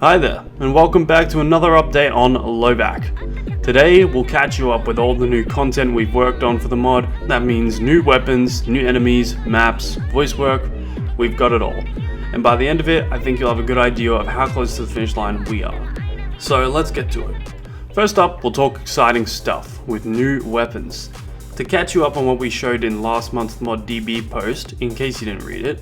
Hi there, and welcome back to another update on Lovac. Today, we'll catch you up with all the new content we've worked on for the mod. That means new weapons, new enemies, maps, voice work, we've got it all. And by the end of it, I think you'll have a good idea of how close to the finish line we are. So let's get to it. First up, we'll talk exciting stuff with new weapons. To catch you up on what we showed in last month's Mod DB post, in case you didn't read it,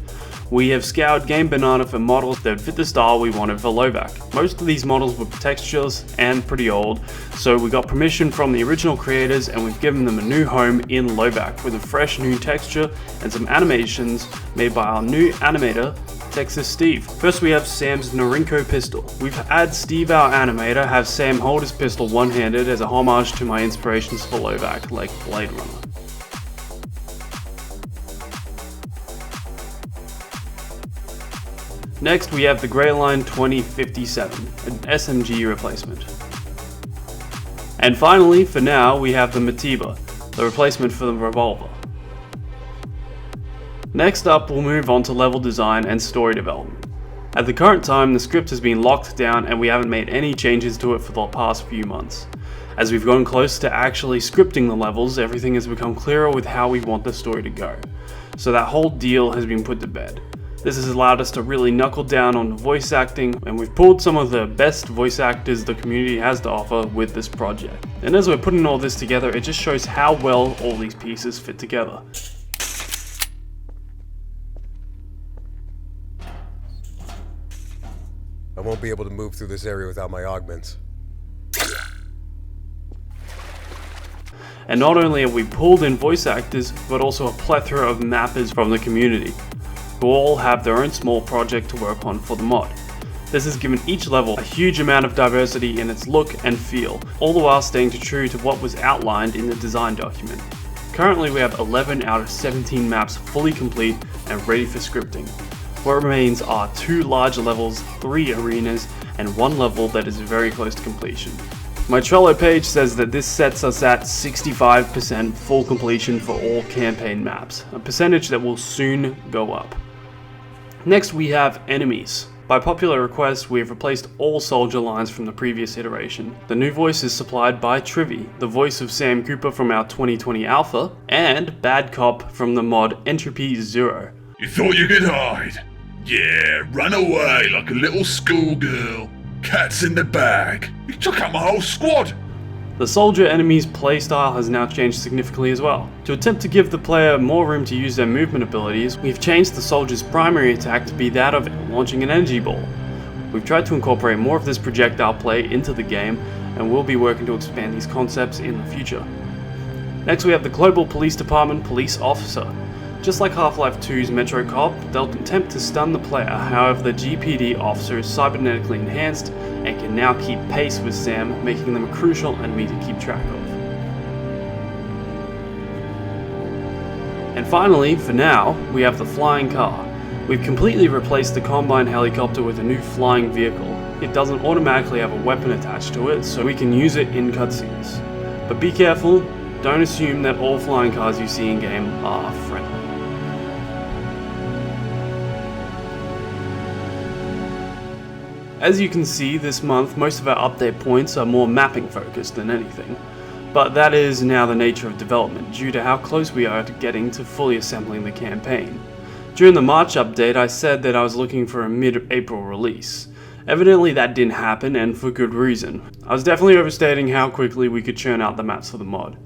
we have scoured Game Banana for models that fit the style we wanted for Lovac. Most of these models were textureless and pretty old, so we got permission from the original creators and we've given them a new home in Lovac with a fresh new texture and some animations made by our new animator, Texas Steve. First we have Sam's Norinco pistol. We've had Steve, our animator, have Sam hold his pistol one-handed as a homage to my inspirations for Lovac, like Blade Runner. Next we have the Greyline 2057, an SMG replacement. And finally, for now, we have the Matiba, the replacement for the revolver. Next up, we'll move on to level design and story development. At the current time, the script has been locked down and we haven't made any changes to it for the past few months. As we've gotten close to actually scripting the levels, everything has become clearer with how we want the story to go. So that whole deal has been put to bed. This has allowed us to really knuckle down on voice acting, and we've pulled some of the best voice actors the community has to offer with this project. And as we're putting all this together, it just shows how well all these pieces fit together. I won't be able to move through this area without my augments. And not only have we pulled in voice actors, but also a plethora of mappers from the community, who all have their own small project to work on for the mod. This has given each level a huge amount of diversity in its look and feel, all the while staying true to what was outlined in the design document. Currently we have 11 out of 17 maps fully complete and ready for scripting. What remains are 2 large levels, 3 arenas, and 1 level that is very close to completion. My Trello page says that this sets us at 65% full completion for all campaign maps, a percentage that will soon go up. Next we have enemies. By popular request, we have replaced all soldier lines from the previous iteration. The new voice is supplied by Trivy, the voice of Sam Cooper from our 2020 alpha, and Bad Cop from the mod Entropy 0. You thought you could hide? Yeah, run away like a little schoolgirl. Cat's in the bag. You took out my whole squad. The soldier enemy's playstyle has now changed significantly as well. To attempt to give the player more room to use their movement abilities, we've changed the soldier's primary attack to be that of launching an energy ball. We've tried to incorporate more of this projectile play into the game, and we'll be working to expand these concepts in the future. Next we have the Global Police Department Police Officer. Just like Half-Life 2's Metro Cop, they'll attempt to stun the player, however the GPD officer is cybernetically enhanced and can now keep pace with Sam, making them a crucial enemy to keep track of. And finally, for now, we have the flying car. We've completely replaced the Combine helicopter with a new flying vehicle. It doesn't automatically have a weapon attached to it, so we can use it in cutscenes. But be careful, don't assume that all flying cars you see in-game are friendly. As you can see, this month most of our update points are more mapping focused than anything, but that is now the nature of development due to how close we are to getting to fully assembling the campaign. During the March update I said that I was looking for a mid-April release. Evidently that didn't happen, and for good reason. I was definitely overstating how quickly we could churn out the maps for the mod.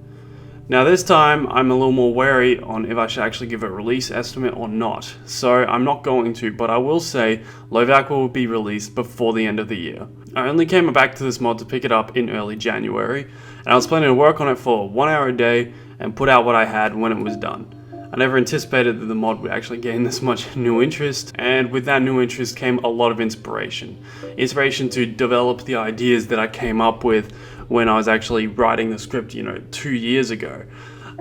Now this time, I'm a little more wary on if I should actually give a release estimate or not, so I'm not going to, but I will say Lovac will be released before the end of the year. I only came back to this mod to pick it up in early January, and I was planning to work on it for 1 hour a day and put out what I had when it was done. I never anticipated that the mod would actually gain this much new interest, and with that new interest came a lot of inspiration. Inspiration to develop the ideas that I came up with when I was actually writing the script, 2 years ago.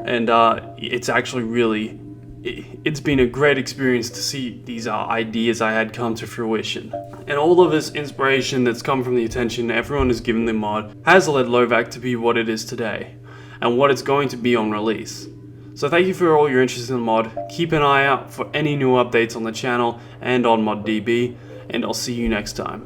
And it's actually really, it's been a great experience to see these ideas I had come to fruition. And all of this inspiration that's come from the attention everyone has given the mod has led Lovac to be what it is today, and what it's going to be on release. So thank you for all your interest in the mod, keep an eye out for any new updates on the channel and on ModDB, and I'll see you next time.